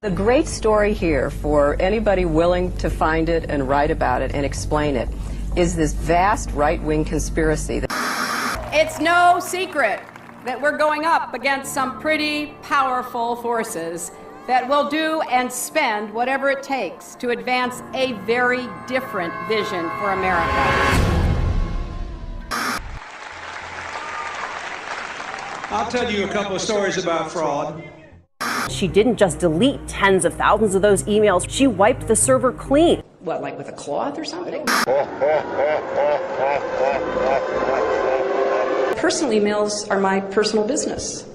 The great story here, for anybody willing to find it and write about it and explain it, is this vast right-wing conspiracy. It's no secret that we're going up against some pretty powerful forces that will do and spend whatever it takes to advance a very different vision for America. I'll tell you a couple of stories about fraud. She didn't just delete tens of thousands of those emails, she wiped the server clean. What, like with a cloth or something? Personal emails are my personal business.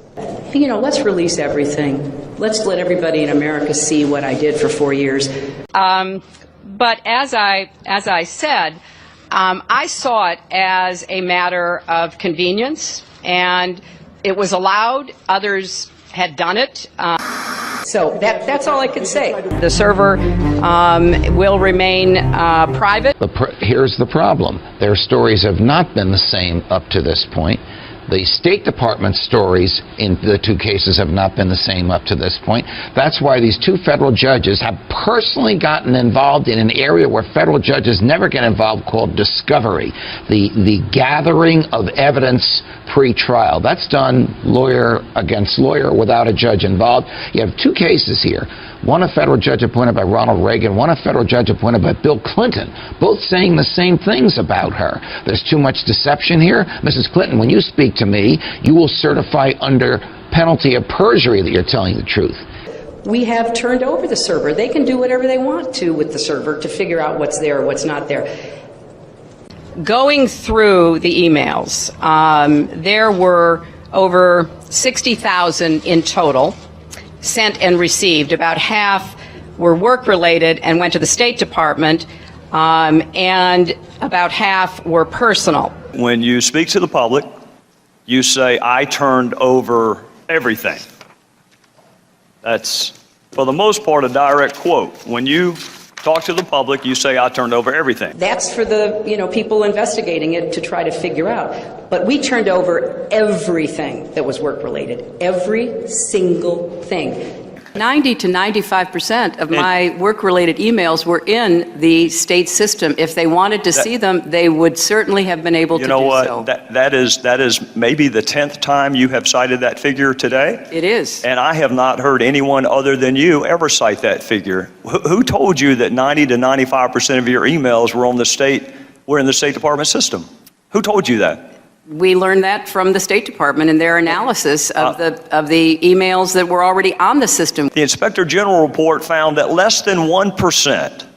You know, let's release everything. Let's let everybody in America see what I did for 4 years. But as I said, I saw it as a matter of convenience, and it was allowed. Others had done it. So that's all I can say. The server will remain private. Here's the problem. Their stories have not been the same up to this point. The State Department stories in the two cases have not been the same up to this point. That's why these two federal judges have personally gotten involved in an area where federal judges never get involved, called discovery, the gathering of evidence pre-trial. That's done lawyer against lawyer without a judge involved. You have two cases here. One a federal judge appointed by Ronald Reagan, one a federal judge appointed by Bill Clinton, both saying the same things about her. There's too much deception here. Mrs. Clinton, when you speak to me, you will certify under penalty of perjury that you're telling the truth. We have turned over the server. They can do whatever they want to with the server to figure out what's there or what's not there. Going through the emails, there were over 60,000 in total sent and received. About half were work-related and went to the State Department, and about half were personal. When you speak to the public, you say, I turned over everything. That's, for the most part, a direct quote. When you talk to the public, you say, I turned over everything. That's for the, people investigating it to try to figure out. But we turned over everything that was work-related. Every single thing. 90 to 95% of my work-related emails were in the state system. If they wanted to see them, they would certainly have been able to do so. You know what? That is maybe the 10th time you have cited that figure today. It is. And I have not heard anyone other than you ever cite that figure. Who told you that 90 to 95% of your emails were in the State Department system? Who told you that? We learned that from the State Department in their analysis of the emails that were already on the system. The Inspector General report found that less than 1%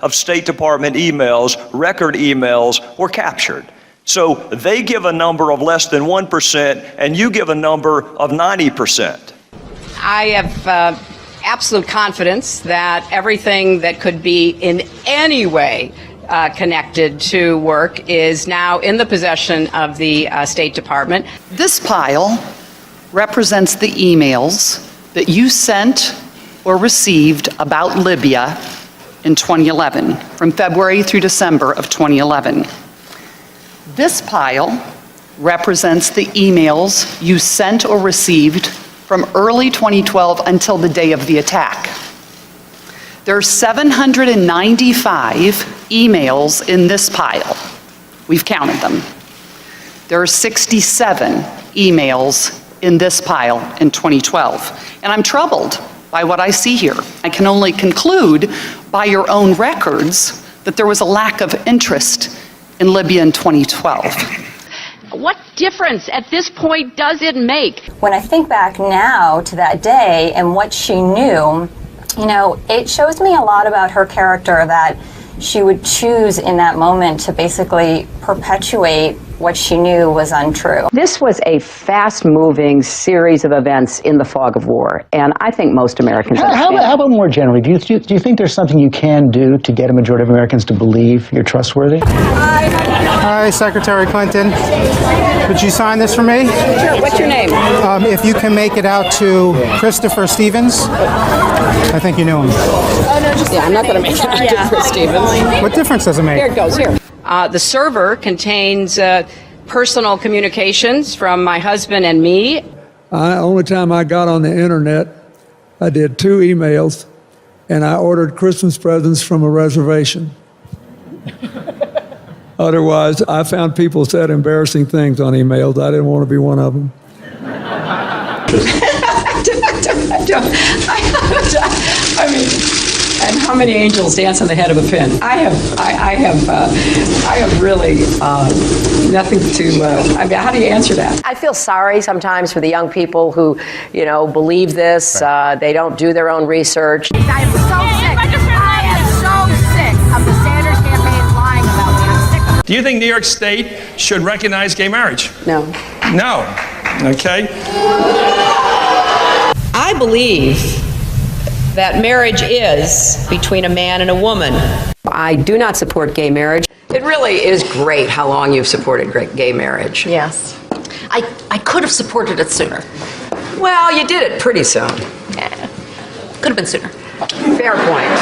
of State Department emails, record emails, were captured. So they give a number of less than 1%, and you give a number of 90%. I have absolute confidence that everything that could be in any way connected to work is now in the possession of the State Department. This pile represents the emails that you sent or received about Libya in 2011, from February through December of 2011. This pile represents the emails you sent or received from early 2012 until the day of the attack. There are 795 emails in this pile. We've counted them. There are 67 emails in this pile in 2012. And I'm troubled by what I see here. I can only conclude by your own records that there was a lack of interest in Libya in 2012. What difference at this point does it make? When I think back now to that day and what she knew, it shows me a lot about her character, that she would choose in that moment to basically perpetuate what she knew was untrue. This was a fast-moving series of events in the fog of war, and I think most Americans understand. How about more generally? Do you think there's something you can do to get a majority of Americans to believe you're trustworthy? Hi, Secretary Clinton. Would you sign this for me? Sure. What's your name? If you can make it out to Christopher Stevens. I think you knew him. Yeah, I'm not going to make it out to Chris Stevens. What difference does it make? Here it goes, here. The server contains personal communications from my husband and me. Only time I got on the internet I did 2 emails, and I ordered Christmas presents from a reservation. Otherwise, I found people said embarrassing things on emails. I didn't want to be one of them. I mean, and how many angels dance on the head of a pin? I have really nothing to. I mean, how do you answer that? I feel sorry sometimes for the young people who, believe this. They don't do their own research. I am so sick. I am so sick of the Sanders campaign lying about me. I'm sick of it. Do you think New York State should recognize gay marriage? No. No. Okay. I believe that marriage is between a man and a woman. I do not support gay marriage. It really is great how long you've supported gay marriage. Yes. I could have supported it sooner. Well, you did it pretty soon. Yeah. Could have been sooner. Fair point.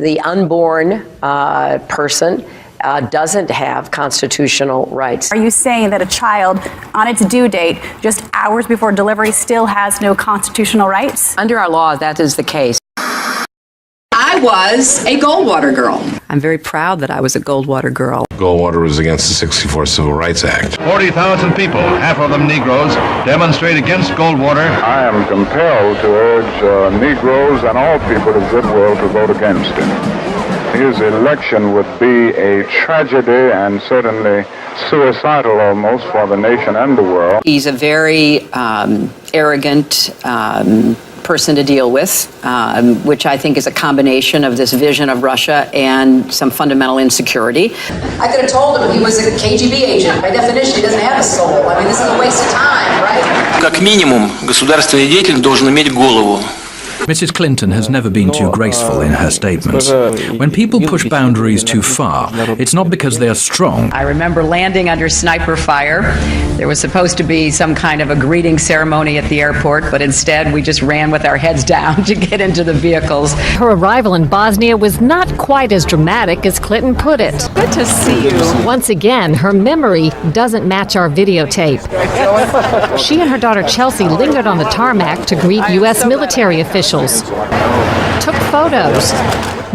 The unborn person doesn't have constitutional rights. Are you saying that a child on its due date, just hours before delivery, still has no constitutional rights? Under our law, that is the case. I was a Goldwater girl. I'm very proud that I was a Goldwater girl. Goldwater was against the '64 Civil Rights Act. 40,000 people, half of them Negroes, demonstrate against Goldwater. I am compelled to urge Negroes and all people of goodwill to vote against him. His election would be a tragedy and certainly suicidal almost for the nation and the world. He's a very arrogant person to deal with, which I think is a combination of this vision of Russia and some fundamental insecurity. I could have told him he was a KGB agent. By definition, he doesn't have a soul. I mean, this is a waste of time, right? Как минимум, государственный деятель должен иметь голову. Mrs. Clinton has never been too graceful in her statements. When people push boundaries too far, it's not because they are strong. I remember landing under sniper fire. There was supposed to be some kind of a greeting ceremony at the airport, but instead we just ran with our heads down to get into the vehicles. Her arrival in Bosnia was not quite as dramatic as Clinton put it. Good to see you. Once again, her memory doesn't match our videotape. She and her daughter Chelsea lingered on the tarmac to greet U.S. military officials. Took photos.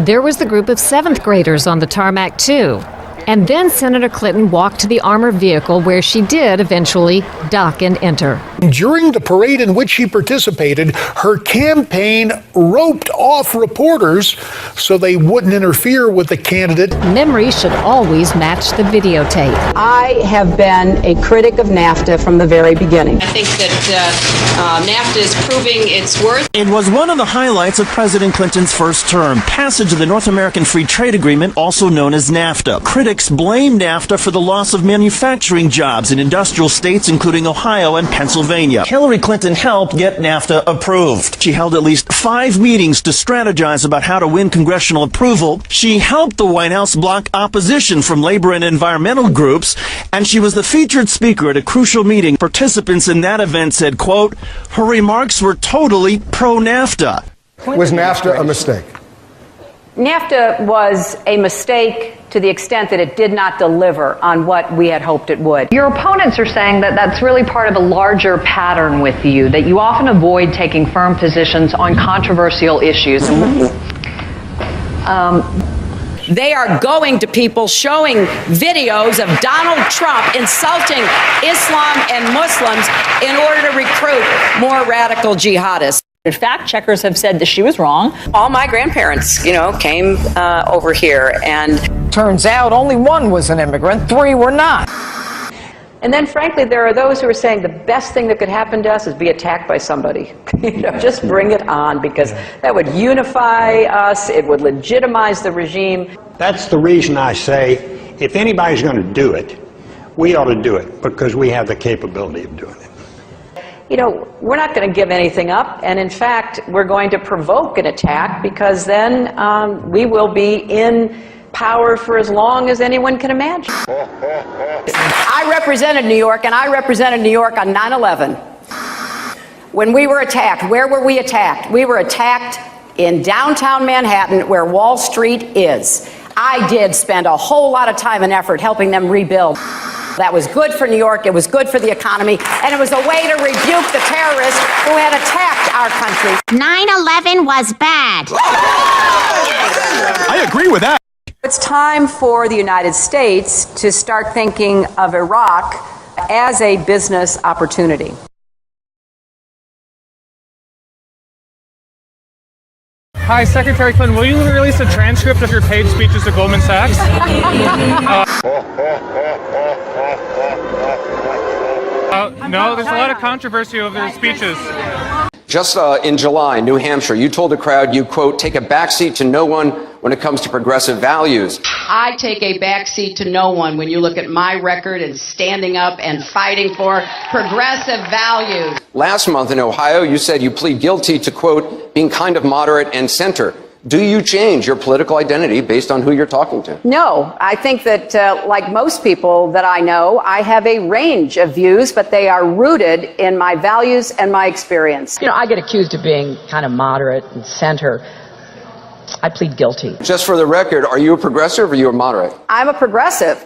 There was the group of 7th graders on the tarmac too. And then Senator Clinton walked to the armored vehicle where she did eventually dock and enter. During the parade in which she participated, her campaign roped off reporters so they wouldn't interfere with the candidate. Memory should always match the videotape. I have been a critic of NAFTA from the very beginning. I think that NAFTA is proving its worth. It was one of the highlights of President Clinton's first term, passage of the North American Free Trade Agreement, also known as NAFTA. Critics blame NAFTA for the loss of manufacturing jobs in industrial states including Ohio and Pennsylvania. Hillary Clinton helped get NAFTA approved. She held at least 5 meetings to strategize about how to win congressional approval. She helped the White House block opposition from labor and environmental groups, and she was the featured speaker at a crucial meeting. Participants in that event said, quote, her remarks were totally pro-NAFTA. Was NAFTA a mistake? NAFTA was a mistake to the extent that it did not deliver on what we had hoped it would. Your opponents are saying that that's really part of a larger pattern with you, that you often avoid taking firm positions on controversial issues. They are going to people showing videos of Donald Trump insulting Islam and Muslims in order to recruit more radical jihadists. Fact checkers have said that she was wrong. All my grandparents, came over here, and turns out only one was an immigrant, 3 were not. And then, frankly, there are those who are saying the best thing that could happen to us is be attacked by somebody. Just bring it on, because that would unify us, it would legitimize the regime. That's the reason I say, if anybody's going to do it, we ought to do it, because we have the capability of doing it. We're not going to give anything up, and in fact, we're going to provoke an attack, because then we will be in power for as long as anyone can imagine. I represented New York, and I represented New York on 9/11. When we were attacked, where were we attacked? We were attacked in downtown Manhattan, where Wall Street is. I did spend a whole lot of time and effort helping them rebuild. That was good for New York, it was good for the economy, and it was a way to rebuke the terrorists who had attacked our country. 9/11 was bad. I agree with that. It's time for the United States to start thinking of Iraq as a business opportunity. Hi, Secretary Clinton, will you release a transcript of your paid speeches to Goldman Sachs? No, there's a lot of controversy over their speeches. Just in July, New Hampshire, you told the crowd you, quote, take a backseat to no one when it comes to progressive values. I take a backseat to no one when you look at my record and standing up and fighting for progressive values. Last month in Ohio, you said you plead guilty to, quote, being kind of moderate and center. Do you change your political identity based on who you're talking to? No, I think that, like most people that I know, I have a range of views, but they are rooted in my values and my experience. You know, I get accused of being kind of moderate and center. I plead guilty. Just for the record, are you a progressive or are you a moderate? I'm a progressive.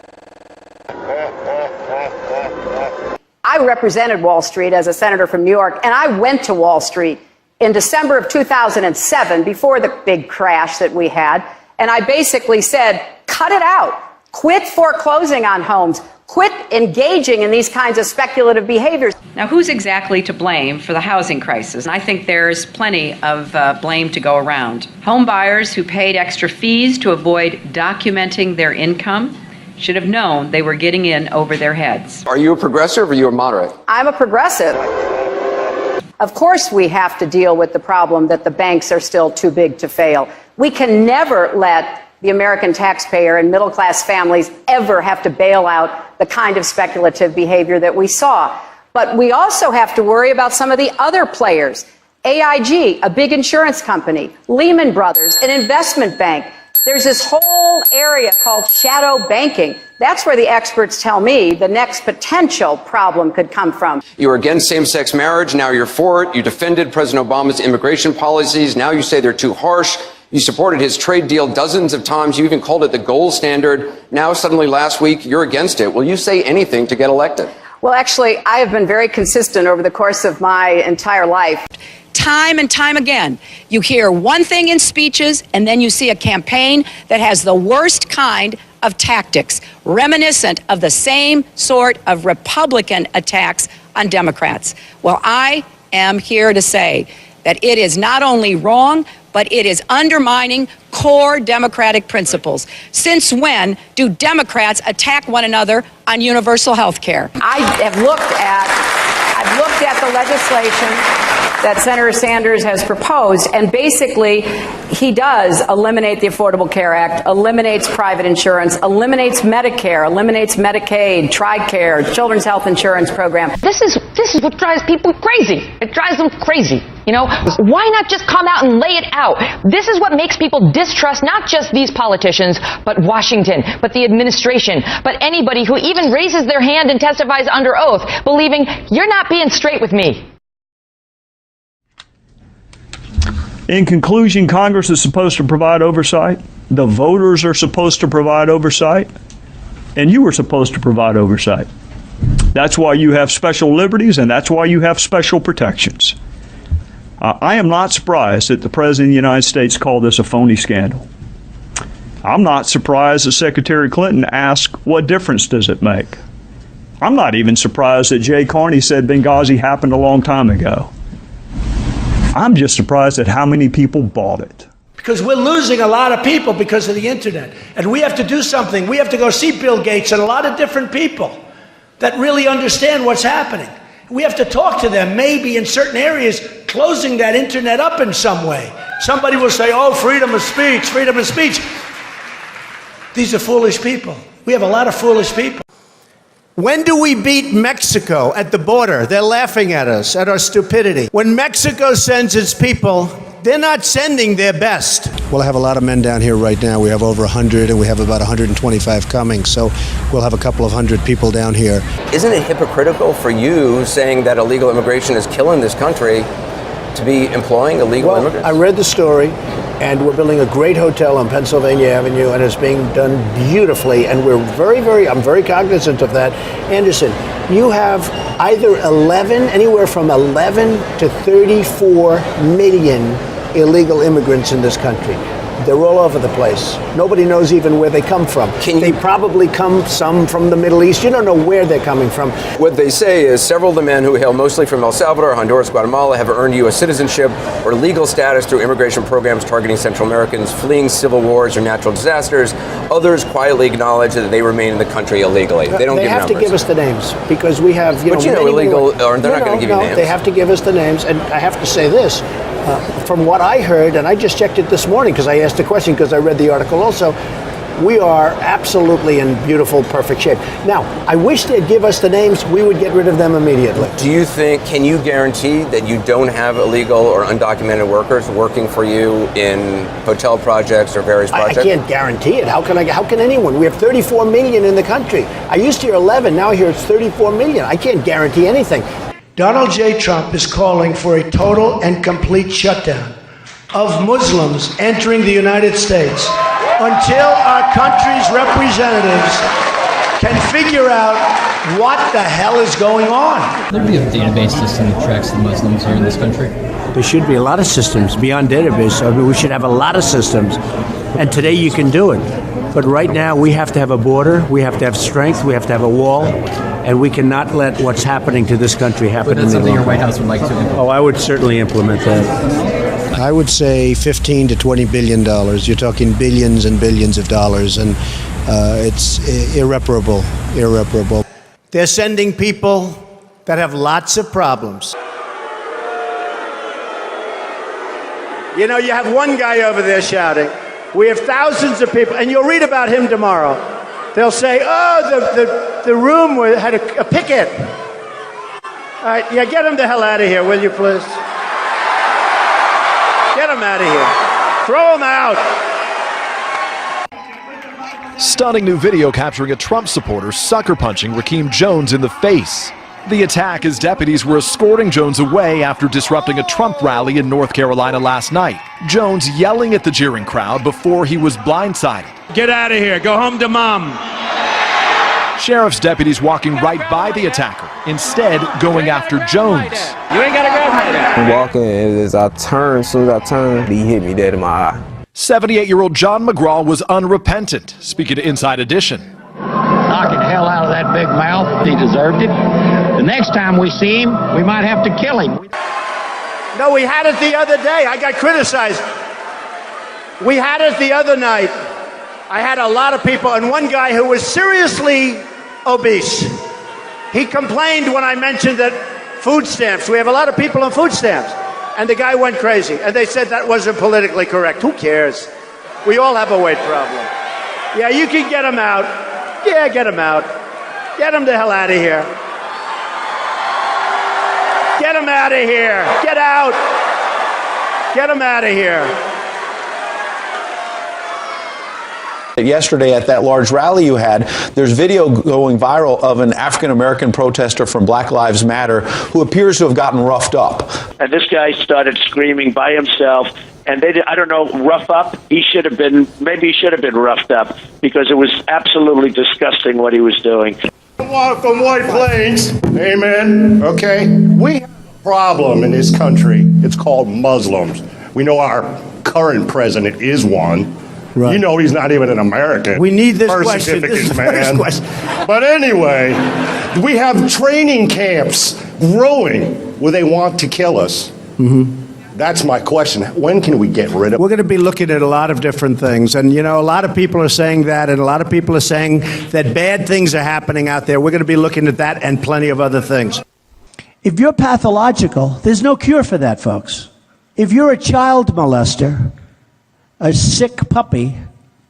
I represented Wall Street as a senator from New York, and I went to Wall Street in December of 2007, before the big crash that we had, and I basically said, cut it out. Quit foreclosing on homes. Quit engaging in these kinds of speculative behaviors. Now, who's exactly to blame for the housing crisis? I think there's plenty of blame to go around. Home buyers who paid extra fees to avoid documenting their income should have known they were getting in over their heads. Are you a progressive or are you a moderate? I'm a progressive. Of course, we have to deal with the problem that the banks are still too big to fail. We can never let the American taxpayer and middle-class families ever have to bail out the kind of speculative behavior that we saw. But we also have to worry about some of the other players. AIG, a big insurance company, Lehman Brothers, an investment bank. There's this whole area called shadow banking. That's where the experts tell me the next potential problem could come from. You were against same-sex marriage, now you're for it. You defended President Obama's immigration policies, now you say they're too harsh. You supported his trade deal dozens of times. You even called it the gold standard. Now, suddenly last week, you're against it. Will you say anything to get elected? Well, actually, I have been very consistent over the course of my entire life. Time and time again, you hear one thing in speeches, and then you see a campaign that has the worst kind of tactics, reminiscent of the same sort of Republican attacks on Democrats. Well, I am here to say that it is not only wrong, but it is undermining core democratic principles. Since when do Democrats attack one another on universal health care? I've looked at the legislation that Senator Sanders has proposed, and basically he does eliminate the Affordable Care Act, eliminates private insurance, eliminates Medicare, eliminates Medicaid, TRICARE, Children's Health Insurance Program. This is what drives people crazy. It drives them crazy. You know, why not just come out and lay it out? This is what makes people distrust not just these politicians, but Washington, but the administration, but anybody who even raises their hand and testifies under oath, believing you're not being straight with me. In conclusion, Congress is supposed to provide oversight. The voters are supposed to provide oversight. And you were supposed to provide oversight. That's why you have special liberties, and that's why you have special protections. I am not surprised that the President of the United States called this a phony scandal. I'm not surprised that Secretary Clinton asked, what difference does it make? I'm not even surprised that Jay Carney said Benghazi happened a long time ago. I'm just surprised at how many people bought it. Because we're losing a lot of people because of the internet. And we have to do something. We have to go see Bill Gates and a lot of different people that really understand what's happening. We have to talk to them, maybe in certain areas, closing that internet up in some way. Somebody will say, oh, freedom of speech, freedom of speech. These are foolish people. We have a lot of foolish people. When do we beat Mexico at the border? They're laughing at us, at our stupidity. When Mexico sends its people, they're not sending their best. Well, I have a lot of men down here right now. We have over 100, and we have about 125 coming. So we'll have a couple of hundred people down here. Isn't it hypocritical for you saying that illegal immigration is killing this country to be employing illegal immigrants? I read the story, and we're building a great hotel on Pennsylvania Avenue, and it's being done beautifully, and we're I'm very cognizant of that. Anderson, you have either anywhere from 11 to 34 million illegal immigrants in this country. They're all over the place. Nobody knows even where they come from. They probably come some from the Middle East. You don't know where they're coming from. What they say is several of the men who hail mostly from El Salvador, Honduras, Guatemala have earned U.S. citizenship or legal status through immigration programs targeting Central Americans fleeing civil wars or natural disasters. Others quietly acknowledge that they remain in the country illegally. They don't give numbers. They have to give us the names because we have, But illegal, or they're not going to give you names. They have to give us the names, and I have to say this. From what I heard, and I just checked it this morning because I asked the question because I read the article also, we are absolutely in beautiful, perfect shape. Now, I wish they'd give us the names. We would get rid of them immediately. Can you guarantee that you don't have illegal or undocumented workers working for you in hotel projects or various projects? I can't guarantee it. How can anyone? We have 34 million in the country. I used to hear 11. Now I hear it's 34 million. I can't guarantee anything. Donald J. Trump is calling for a total and complete shutdown of Muslims entering the United States until our country's representatives can figure out what the hell is going on. There be a database system that tracks the Muslims here in this country? There should be a lot of systems beyond database. I mean, we should have a lot of systems. And today you can do it. But right now we have to have a border, we have to have strength, we have to have a wall, and we cannot let what's happening to this country happen. But that's something your White House would like to implement. Oh, I would certainly implement that. I would say $15 to $20 billion. You're talking billions and billions of dollars, and it's irreparable. They're sending people that have lots of problems. You know, you have one guy over there shouting. We have thousands of people, and you'll read about him tomorrow. They'll say, oh, the room had a picket. All right, yeah, get him the hell out of here, will you, please? Get him out of here. Throw him out. Stunning new video capturing a Trump supporter sucker punching Rakeem Jones in the face. The attack as deputies were escorting Jones away after disrupting a Trump rally in North Carolina last night. Jones yelling at the jeering crowd before he was blindsided. Get out of here. Go home to mom. Sheriff's deputies walking right by the attacker, instead going after Jones. You ain't got to go hide it. I'm walking, and as I turn, as soon as I turned, he hit me dead in my eye. 78-year-old John McGraw was unrepentant, speaking to Inside Edition. Knocking the hell out of that big mouth. He deserved it. The next time we see him, we might have to kill him. No, we had it the other day. I got criticized. We had it the other night. I had a lot of people, and one guy who was seriously obese. He complained when I mentioned that food stamps, we have a lot of people on food stamps. And the guy went crazy. And they said that wasn't politically correct. Who cares? We all have a weight problem. Yeah, you can get him out. Yeah, get him out. Get him the hell out of here. Get him out of here. Get out. Get him out of here. Yesterday at that large rally you had, there's video going viral of an African-American protester from Black Lives Matter who appears to have gotten roughed up. And this guy started screaming by himself. And I don't know, rough up. Maybe he should have been roughed up because it was absolutely disgusting what he was doing. From White Plains, amen, okay? We have a problem in this country. It's called Muslims. We know our current president is one. Right. You know he's not even an American. We need this birth question. This is man. question. But anyway, we have training camps growing where they want to kill us. Mm-hmm. That's my question. When can we get rid of? We're going to be looking at a lot of different things. And, you know, a lot of people are saying that, and a lot of people are saying that bad things are happening out there. We're going to be looking at that and plenty of other things. If you're pathological, there's no cure for that, folks. If you're a child molester, a sick puppy,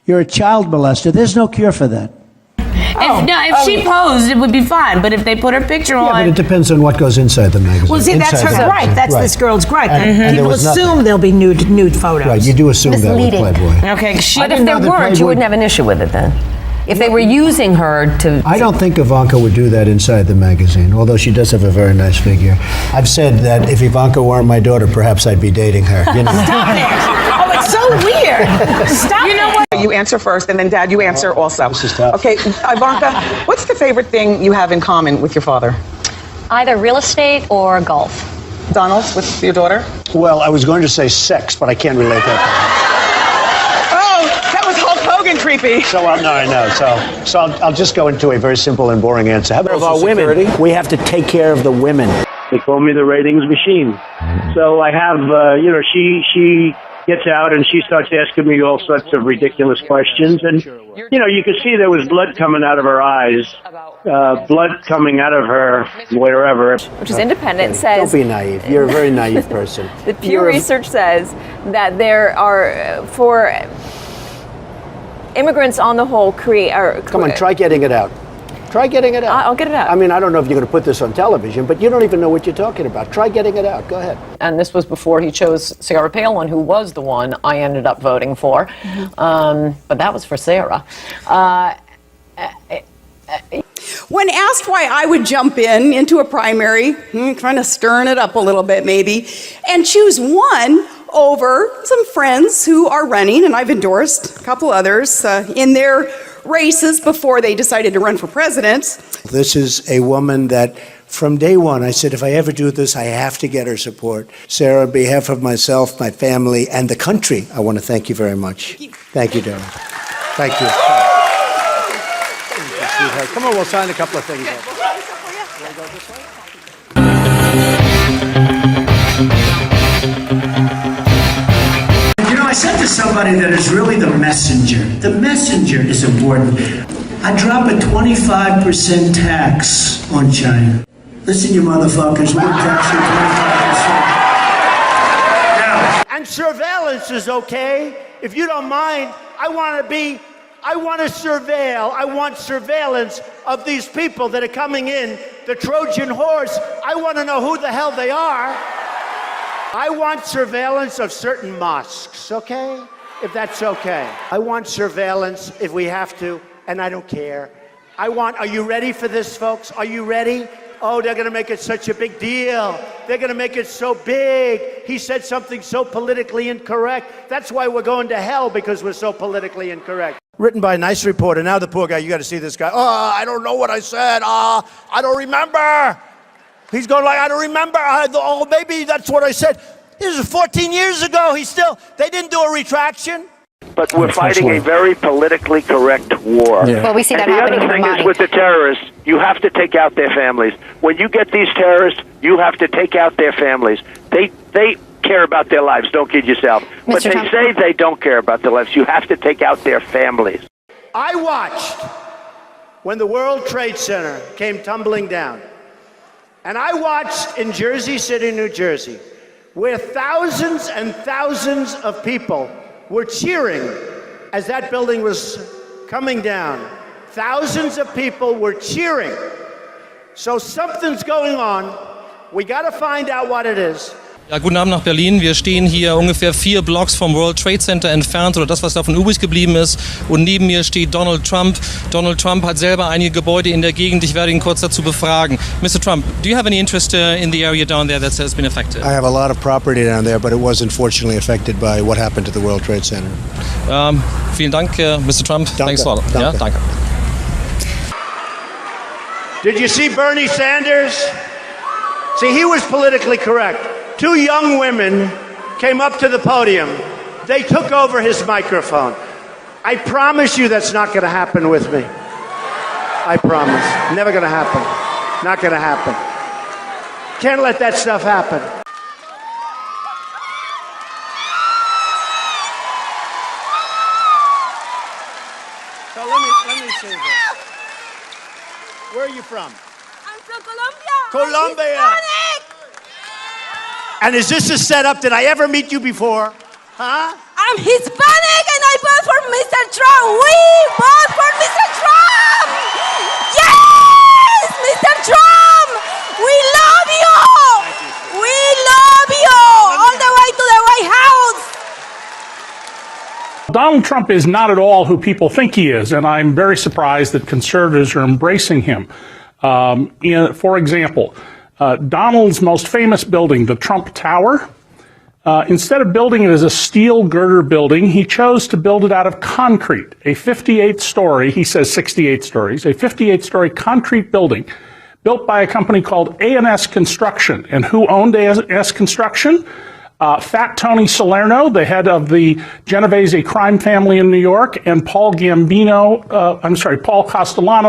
you're a child molester, there's no cure for that. If she posed, it would be fine. But if they put her picture on... But it depends on what goes inside the magazine. Well, see, that's her gripe. That's this girl's gripe. And people assume there'll be nude photos. Right, you do assume that with Playboy. Okay, but if there weren't, you wouldn't have an issue with it then. if they were using her to... I don't think Ivanka would do that inside the magazine, although she does have a very nice figure. I've said that if Ivanka weren't my daughter, perhaps I'd be dating her. You know? Stop it! Oh, it's so weird. Stop You know what? You answer first, and then Dad, you answer also. This is tough. Okay, Ivanka, what's the favorite thing you have in common with your father? Either real estate or golf. Donald, with your daughter? Well, I was going to say sex, but I can't relate that. Oh, that was Hulk Hogan creepy. So, no, I know. So I'll just go into a very simple and boring answer. How about of our women? We have to take care of the women. They call me the ratings machine. So I have, she gets out and she starts asking me all sorts of ridiculous questions. And, you could see there was blood coming out of her eyes, blood coming out of her wherever. Which is independent, says... Don't be naive. You're a very naive person. The Pew Research says that there are, for immigrants on the whole, Come on, try getting it out. Try getting it out. I'll get it out. I mean, I don't know if you're going to put this on television, but you don't even know what you're talking about. Try getting it out. Go ahead. And this was before he chose Sarah Palin, who was the one I ended up voting for. But that was for Sarah. When asked why I would jump into a primary, kind of stirring it up a little bit maybe, and choose one over some friends who are running, and I've endorsed a couple others in their races before they decided to run for president. This is a woman that from day one, I said, if I ever do this, I have to get her support. Sarah, on behalf of myself, my family, and the country, I want to thank you very much. Thank you, darling. Thank you. Thank you. Come on, we'll sign a couple of things. I said to somebody that is really the messenger. The messenger is important. I drop a 25% tax on China. Listen, you motherfuckers, we're taxing 25%. Now, and surveillance is okay. If you don't mind, I want surveillance of these people that are coming in, the Trojan horse. I want to know who the hell they are. I want surveillance of certain mosques, okay? If that's okay. I want surveillance if we have to, and I don't care. Are you ready for this, folks? Are you ready? Oh, they're gonna make it such a big deal. They're gonna make it so big. He said something so politically incorrect. That's why we're going to hell, because we're so politically incorrect. Written by a nice reporter. Now the poor guy, you gotta see this guy. Oh, I don't know what I said. I don't remember. He's going like, I don't remember. Oh, maybe that's what I said. This was 14 years ago. They didn't do a retraction. But we're fighting a very politically correct war. Yeah. Well, we see that happening in the other thing Ramadi. is with the terrorists, you have to take out their families. When you get these terrorists, you have to take out their families. They care about their lives. Don't kid yourself. But they say they don't care about their lives. You have to take out their families. I watched when the World Trade Center came tumbling down. And I watched in Jersey City, New Jersey, where thousands and thousands of people were cheering as that building was coming down. Thousands of people were cheering. So something's going on. We got to find out what it is. Ja, guten Abend nach Berlin. Wir stehen hier ungefähr 4 Blocks vom World Trade Center entfernt, oder das, was davon übrig geblieben ist. Und neben mir steht Donald Trump. Donald Trump hat selber einige Gebäude in der Gegend. Ich werde ihn kurz dazu befragen. Mr. Trump, do you have any interest in the area down there that has been affected? I have a lot of property down there, but it was unfortunately affected by what happened to the World Trade Center. Vielen Dank, Mr. Trump. Danke. Thanks a lot. Danke. Ja, danke. Did you see Bernie Sanders? See, he was politically correct. 2 young women came up to the podium. They took over his microphone. I promise you that's not going to happen with me. I promise. Never going to happen. Not going to happen. Can't let that stuff happen. So let me say this. Where are you from? I'm from Colombia. Colombia. And is this a setup? Did I ever meet you before? Huh? I'm Hispanic and I vote for Mr. Trump. We vote for Mr. Trump. Yes, Mr. Trump. We love you. We love you. All the way to the White House. Donald Trump is not at all who people think he is, and I'm very surprised that conservatives are embracing him. For example, Donald's most famous building, the Trump Tower, instead of building it as a steel girder building, he chose to build it out of concrete, a 58-story, he says 68 stories, a 58-story concrete building built by a company called A&S Construction. And who owned A&S Construction? Fat Tony Salerno, the head of the Genovese crime family in New York, and Paul Castellano,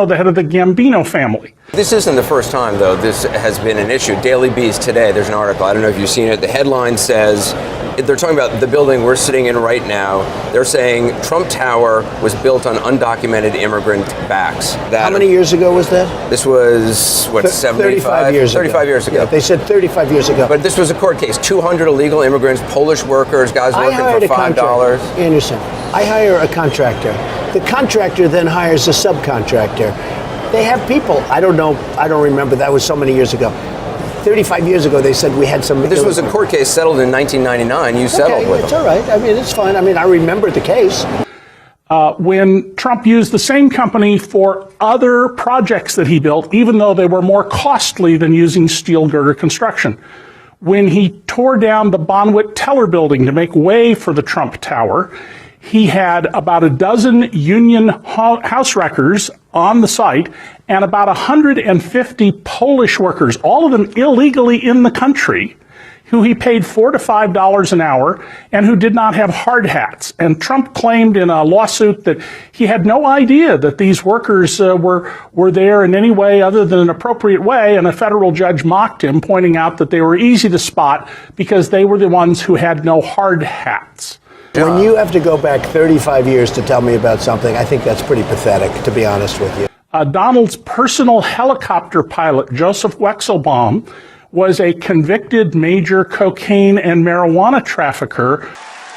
the head of the Gambino family. This isn't the first time, though, this has been an issue. Daily Beast today, there's an article, I don't know if you've seen it. The headline says, they're talking about the building we're sitting in right now. They're saying Trump Tower was built on undocumented immigrant backs. How many years ago was that? This was, 35 years ago. 35 years ago. Yeah, they said 35 years ago. But this was a court case. 200 illegal immigrants, Polish workers, guys working for $5. Anderson, I hire a contractor. The contractor then hires a subcontractor. They have people. I don't know. I don't remember. That was so many years ago. 35 years ago, they said we had some. This was a court case settled in 1999. You settled with them. It's all right. I mean, it's fine. I mean, I remember the case. When Trump used the same company for other projects that he built, even though they were more costly than using steel girder construction. When he tore down the Bonwit Teller building to make way for the Trump Tower, he had about a dozen union house wreckers on the site and about 150 Polish workers, all of them illegally in the country, who he paid $4 to $5 an hour and who did not have hard hats. And Trump claimed in a lawsuit that he had no idea that these workers were there in any way other than an appropriate way, and a federal judge mocked him, pointing out that they were easy to spot because they were the ones who had no hard hats. When you have to go back 35 years to tell me about something, I think that's pretty pathetic, to be honest with you. Donald's personal helicopter pilot, Joseph Wexelbaum, was a convicted major cocaine and marijuana trafficker.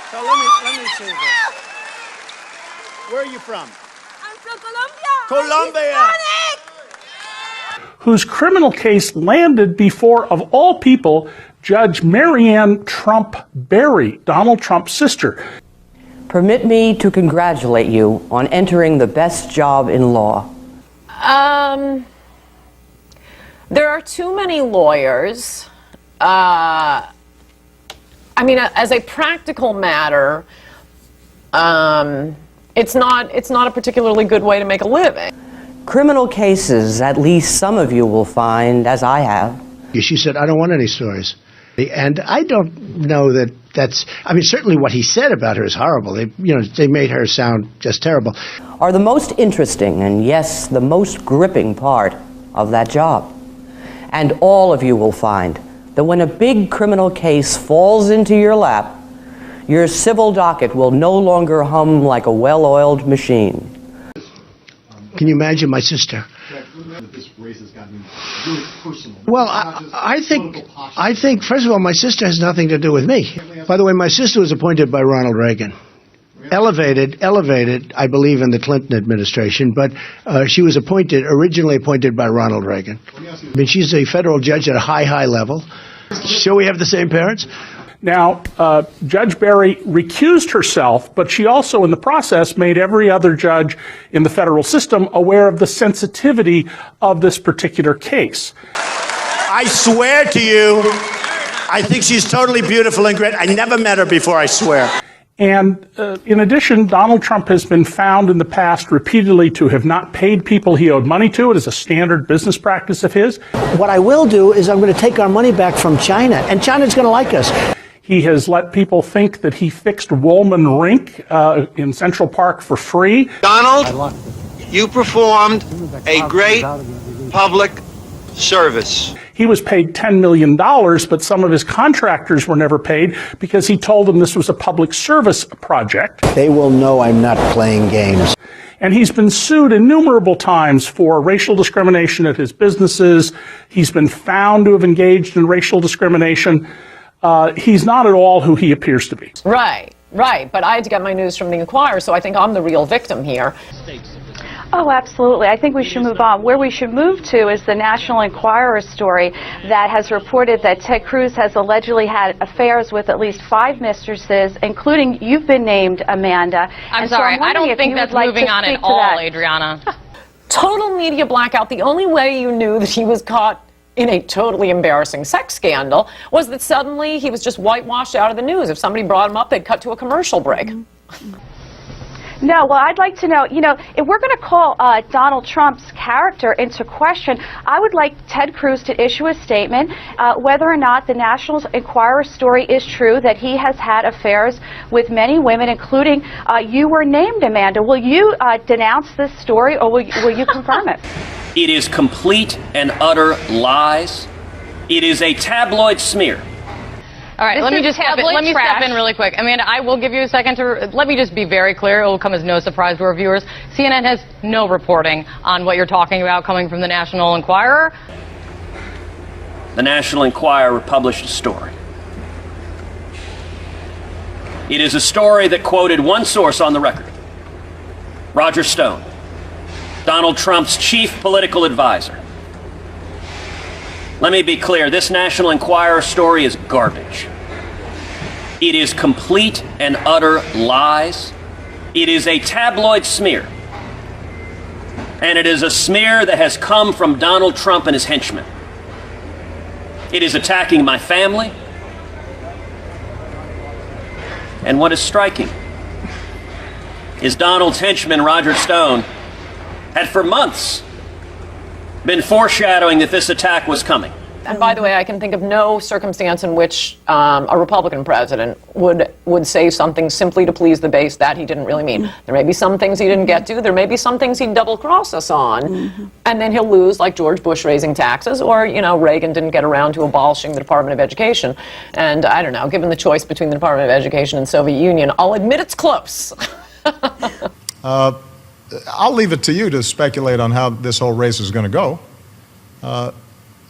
So let me see this. Where are you from? I'm from Colombia. Colombia. Whose criminal case landed before, of all people, Judge Marianne Trump Berry, Donald Trump's sister. Permit me to congratulate you on entering the best job in law. There are too many lawyers. I mean, as a practical matter, it's not a particularly good way to make a living. Criminal cases, at least some of you will find, as I have. She said, I don't want any stories. And I don't know that that's, I mean, certainly what he said about her is horrible. They made her sound just terrible. Are the most interesting and, yes, the most gripping part of that job. And all of you will find that when a big criminal case falls into your lap, your civil docket will no longer hum like a well-oiled machine. Can you imagine my sister? Well, I think, first of all, my sister has nothing to do with me. By the way, my sister was appointed by Ronald Reagan. Elevated, I believe, in the Clinton administration, but she was originally appointed by Ronald Reagan. I mean, she's a federal judge at a high level. So we have the same parents? Now, Judge Berry recused herself, but she also, in the process, made every other judge in the federal system aware of the sensitivity of this particular case. I swear to you, I think she's totally beautiful and great. I never met her before, I swear. And in addition, Donald Trump has been found in the past repeatedly to have not paid people he owed money to. It is a standard business practice of his. What I will do is I'm going to take our money back from China, and China's going to like us. He has let people think that he fixed Woolman Rink in Central Park for free. Donald, you performed a great public service. He was paid $10 million, but some of his contractors were never paid because he told them this was a public service project. They will know I'm not playing games. And he's been sued innumerable times for racial discrimination at his businesses. He's been found to have engaged in racial discrimination. He's not at all who he appears to be. Right. But I had to get my news from the Inquirer, so I think I'm the real victim here. Oh, absolutely. I think we should move on. Where we should move to is the National Enquirer story that has reported that Ted Cruz has allegedly had affairs with at least 5 mistresses, including you've been named, Amanda. I'm sorry, I don't think that's moving on at all, Adriana. Total media blackout. The only way you knew that he was caught in a totally embarrassing sex scandal was that suddenly he was just whitewashed out of the news. If somebody brought him up, they'd cut to a commercial break. No, well, I'd like to know, if we're going to call Donald Trump's character into question, I would like Ted Cruz to issue a statement whether or not the National Enquirer story is true, that he has had affairs with many women, including you were named, Amanda. Will you denounce this story, or will you confirm it? It is complete and utter lies. It is a tabloid smear. All right, let me step in really quick. Amanda, I will give you a second to, let me just be very clear. It will come as no surprise to our viewers. CNN has no reporting on what you're talking about coming from the National Enquirer. The National Enquirer published a story. It is a story that quoted one source on the record, Roger Stone, Donald Trump's chief political advisor. Let me be clear, this National Enquirer story is garbage. It is complete and utter lies. It is a tabloid smear. And it is a smear that has come from Donald Trump and his henchmen. It is attacking my family. And what is striking is Donald's henchman, Roger Stone, had for months been foreshadowing that this attack was coming. And by the way, I can think of no circumstance in which a Republican president would say something simply to please the base that he didn't really mean. There may be some things he didn't get to. There may be some things he'd double-cross us on. And then he'll lose, like George Bush raising taxes, or, Reagan didn't get around to abolishing the Department of Education. And I don't know, given the choice between the Department of Education and Soviet Union, I'll admit it's close. I'll leave it to you to speculate on how this whole race is going to go.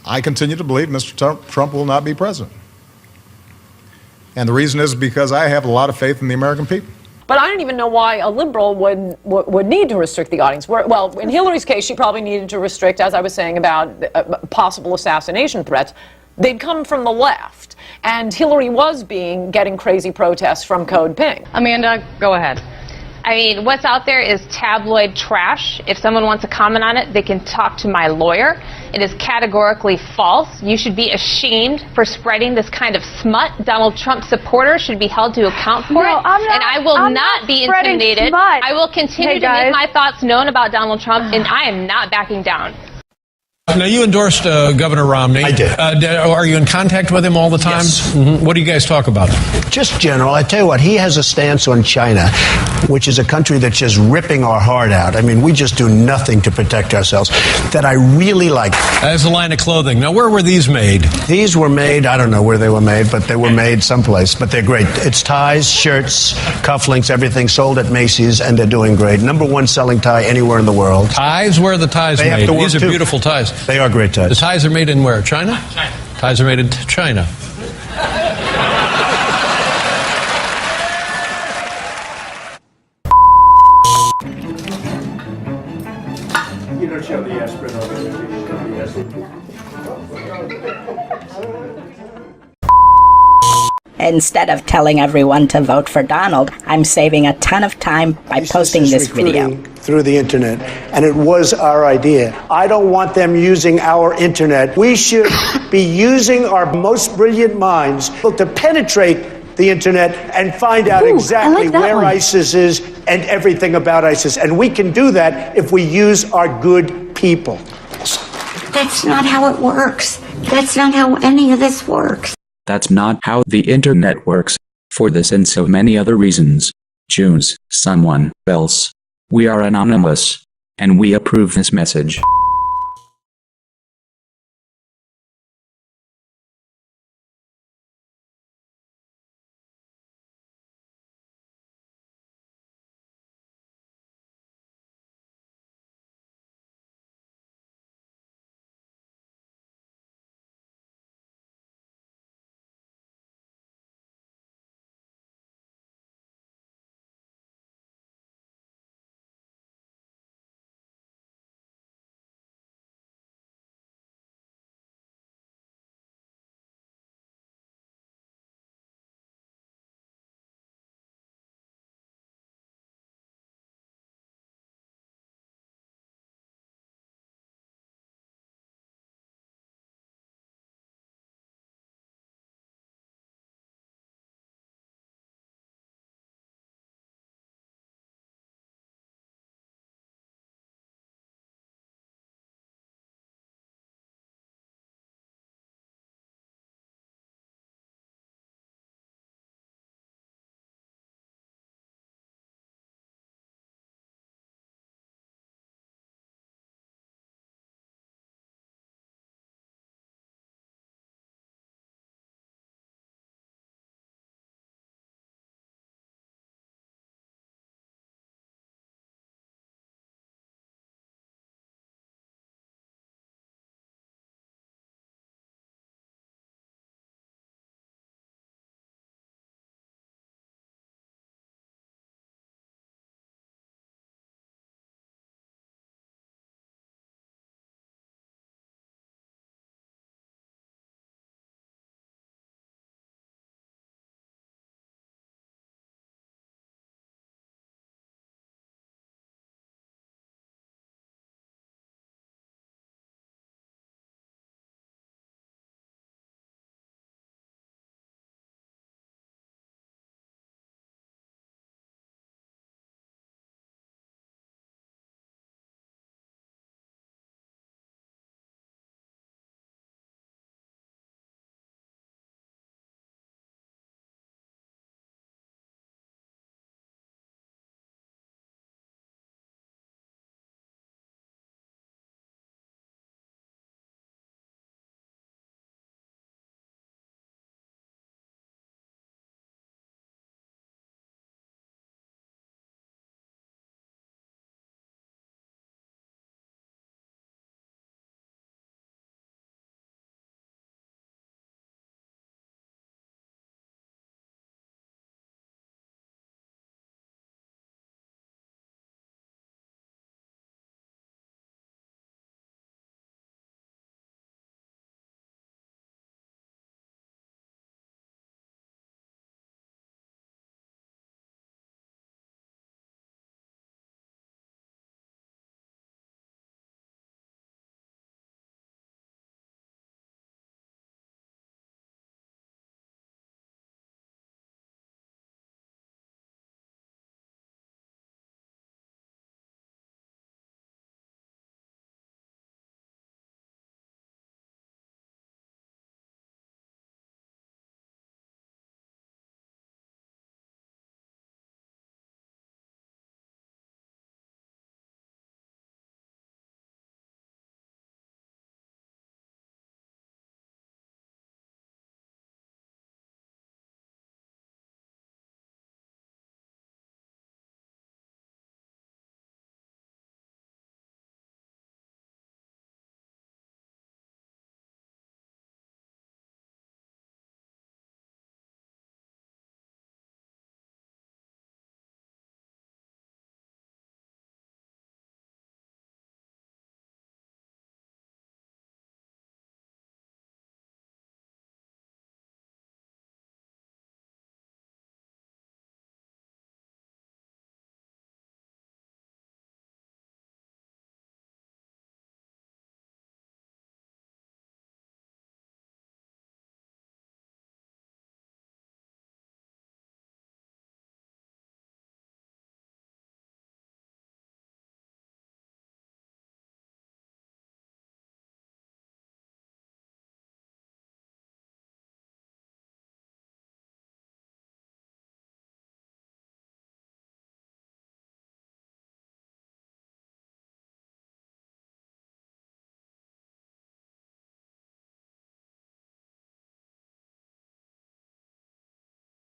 I continue to believe Mr. Trump will not be president. And the reason is because I have a lot of faith in the American people. But I don't even know why a liberal would need to restrict the audience. Well, in Hillary's case, she probably needed to restrict, as I was saying, about possible assassination threats. They'd come from the left. And Hillary was getting crazy protests from Code Pink. Amanda, go ahead. I mean, what's out there is tabloid trash. If someone wants to comment on it, they can talk to my lawyer. It is categorically false. You should be ashamed for spreading this kind of smut. Donald Trump supporters should be held to account for it. And I will not be intimidated. Smut. I will continue to make my thoughts known about Donald Trump, and I am not backing down. Now, you endorsed Governor Romney. I did. Are you in contact with him all the time? Yes. What do you guys talk about? Just general. I tell you what, he has a stance on China, which is a country that's just ripping our heart out. I mean, we just do nothing to protect ourselves, that I really like. As a line of clothing. Now, where were these made? These were made, I don't know where they were made, but they were made someplace. But they're great. It's ties, shirts, cufflinks, everything sold at Macy's, and they're doing great. #1 selling tie anywhere in the world. Ties? Where are the ties made? These are beautiful ties. They are great ties. The ties are made in where? China? China. Ties are made in China. You don't show the aspirin over there. Instead of telling everyone to vote for Donald, I'm saving a ton of time by posting this video. Through the internet, and it was our idea. I don't want them using our internet. We should be using our most brilliant minds to penetrate the internet and find out exactly where ISIS is and everything about ISIS. And we can do that if we use our good people. That's not how it works. That's not how any of this works. That's not how the internet works. For this and so many other reasons, choose someone else. We are anonymous, and we approve this message.